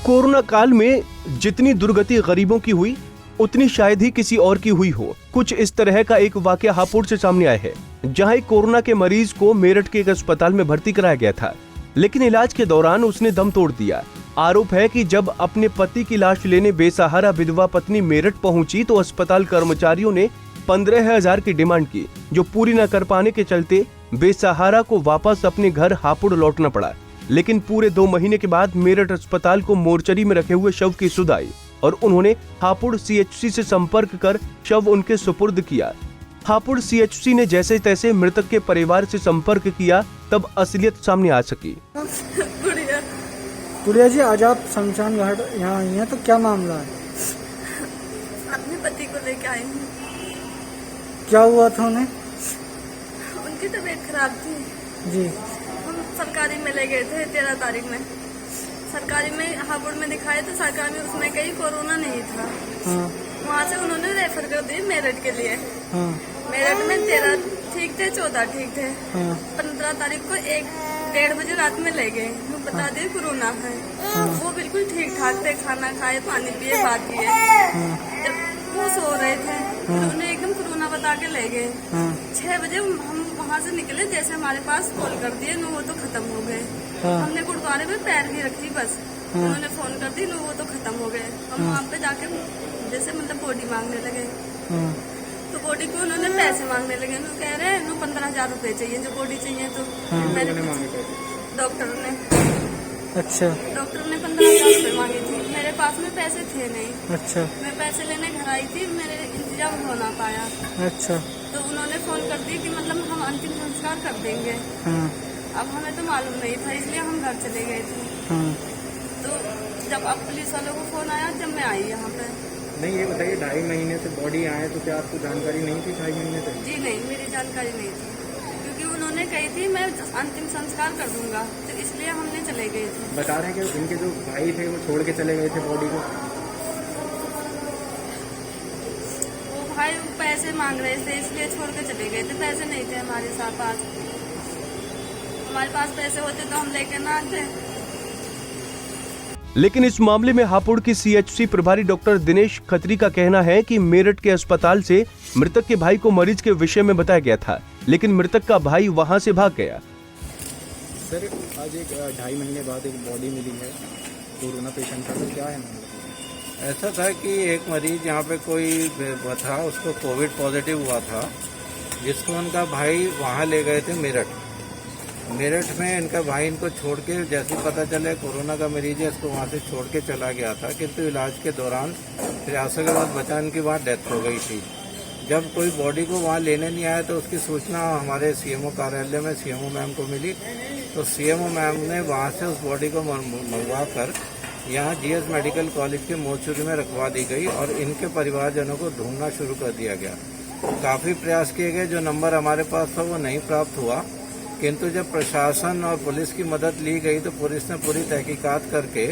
Corona काल में जितनी दुर्गति गरीबों की हुई उतनी शायद ही किसी और की हुई हो। कुछ इस तरह का एक वाकया हापुड़ से सामने आया है, जहां एक कोरोना के मरीज को मेरठ के एक अस्पताल में भर्ती कराया गया था, लेकिन इलाज के दौरान उसने दम तोड़ दिया। आरोप है कि जब अपने पति की लाश लेने बेसहारा विधवा पत्नी मेरठ पहुंची तो अस्पताल कर्मचारियों ने 15,000 की डिमांड की, जो पूरी न कर पाने के चलते बेसहारा को वापस अपने घर हापुड़ लौटना पड़ा। लेकिन पूरे 2 महीने के बाद मेरठ अस्पताल को मोर्चरी में रखे हुए शव की सुध आई और उन्होंने हापुड़ CHC से संपर्क कर शव उनके सुपुर्द किया। हापुड़ CHC ने जैसे तैसे मृतक के परिवार से संपर्क किया, तब असलियत सामने आ सकी। गुड़िया जी, आज आप शमशान घाट यहाँ आई हैं, तो क्या मामला है? अपने पति को लेके आई हूँ। क्या हुआ था उन्हें? उनकी तबीयत खराब थी जी। हम सरकारी में ले गए थे 13 तारीख में। सरकारी में हापुड़ में दिखाए तो सरकारी में उसमें कहीं कोरोना नहीं था। हाँ। वहाँ से उन्होंने रेफर कर दिए मेरठ के लिए। हाँ। मेरठ में 13 ठीक थे, 14 ठीक थे। हाँ। 15 तारीख को 1-1:30 बजे रात में ले गए। वो बता दिए कोरोना है। हाँ। वो बिल्कुल ठीक ठाक थे, खाना खाए, पानी पिए, बात किए। हाँ। जब वो सो रहे थे उन्होंने एकदम कोरोना बता के ले गए। 6 बजे हम वहाँ से निकले, जैसे हमारे पास कॉल कर दिए, वो तो खत्म हो गए। हमने गुरुद्वारे में पैर भी रखी, बस उन्होंने फोन कर दी, वो तो खत्म हो गए। हम वहाँ पे जाके जैसे मतलब बॉडी मांगने लगे, तो बॉडी को उन्होंने पैसे मांगने लगे। वो कह रहे हैं 15,000 रुपए चाहिए, जो बॉडी चाहिए। तो मैंने डॉक्टर ने अच्छा डॉक्टर ने 15,000 रुपए मांगे थे। मेरे पास में पैसे थे नहीं। अच्छा। मैं पैसे लेने घर आई थी, मेरे इंतजाम हो ना पाया। अच्छा। तो उन्होंने फोन कर दी कि मतलब हम अंतिम संस्कार कर देंगे। हाँ। अब हमें तो मालूम नहीं था, इसलिए हम घर चले गए थे। हाँ। तो जब अब पुलिस वालों को फोन आया, जब मैं आई यहाँ पे। नहीं, ये बताइए 2.5 महीने से बॉडी आए तो क्या आपको जानकारी नहीं थी 2.5 महीने तक? जी नहीं, मेरी जानकारी नहीं थी, क्योंकि उन्होंने कही थी मैं अंतिम संस्कार कर दूंगा, तो इसलिए हमने चले गए थे। बता रहे हैं कि इनके जो भाई थे वो छोड़ के चले गए थे बॉडी को। वो भाई पैसे मांग रहे थे, इसलिए छोड़ के चले गए थे। पैसे नहीं थे हमारे साथ पास। हमारे पास पैसे होते तो हम लेके ना आते। लेकिन इस मामले में हापुड़ की CHC प्रभारी डॉक्टर दिनेश खत्री का कहना है कि मेरठ के अस्पताल से मृतक के भाई को मरीज के विषय में बताया गया था, लेकिन मृतक का भाई वहां से भाग गया। सर, आज एक 2.5 महीने बाद एक बॉडी मिली है कोरोना पेशेंट का, तो क्या है मामला? ऐसा था कि एक मरीज यहाँ पे कोई था, उसको कोविड पॉजिटिव हुआ था, जिसको उनका भाई वहाँ ले गए थे मेरठ में। इनका भाई इनको छोड़ के, जैसे पता चले कोरोना का मरीज है, इसको वहाँ से छोड़ के चला गया था, किंतु इलाज के दौरान प्रयासों के बाद बचाने के बाद डेथ हो गई थी। जब कोई बॉडी को वहाँ लेने नहीं आया तो उसकी सूचना हमारे CMO कार्यालय में CMO मैम को मिली, तो CMO मैम ने वहाँ से उस बॉडी को मंगवा कर यहाँ GS मेडिकल कॉलेज के मोर्चरी में रखवा दी गई और इनके परिवारजनों को ढूंढना शुरू कर दिया गया। काफ़ी प्रयास किए गए, जो नंबर हमारे पास था वो नहीं प्राप्त हुआ, किंतु जब प्रशासन और पुलिस की मदद ली गई तो पुलिस ने पूरी तहकीकात करके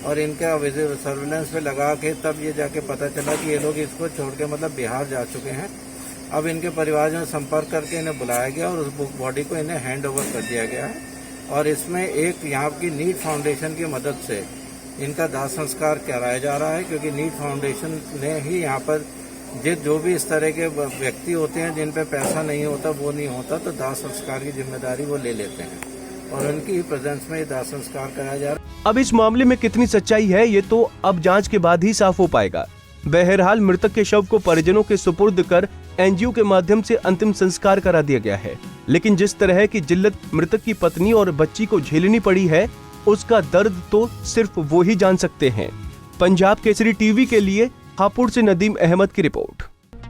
और इनका सर्विलेंस पे लगा के तब ये जाके पता चला कि ये लोग इसको छोड़ के मतलब बिहार जा चुके हैं। अब इनके परिवार ने संपर्क करके इन्हें बुलाया गया और उस बॉडी को इन्हें हैंड ओवर कर दिया गया है। और इसमें एक यहाँ की नीट फाउंडेशन की मदद से इनका दाह संस्कार कराया जा रहा है, क्योंकि नीट फाउंडेशन ने ही यहाँ पर जो भी इस तरह के व्यक्ति होते हैं जिन पे पैसा नहीं होता, वो नहीं होता, तो दाह संस्कार की जिम्मेदारी वो ले लेते हैं और उनकी ही प्रेजेंस में दाह संस्कार कराया जा रहा है। अब इस मामले में कितनी सच्चाई है, ये तो अब जांच के बाद ही साफ हो पाएगा। बहरहाल मृतक के शव को परिजनों के सुपुर्द कर NGO के माध्यम से अंतिम संस्कार करा दिया गया है, लेकिन जिस तरह की जिल्लत मृतक की पत्नी और बच्ची को झेलनी पड़ी है, उसका दर्द तो सिर्फ वो ही जान सकते हैं। पंजाब केसरी टीवी के लिए हापुड़ से नदीम अहमद की रिपोर्ट।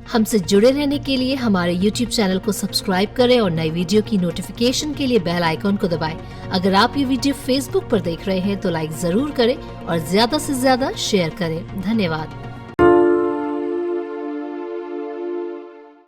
हमसे जुड़े रहने के लिए हमारे YouTube चैनल को सब्सक्राइब करें और नई वीडियो की नोटिफिकेशन के लिए बेल आइकॉन को दबाएं। अगर आप ये वीडियो Facebook पर देख रहे हैं तो लाइक जरूर करें और ज्यादा से ज्यादा शेयर करें। धन्यवाद।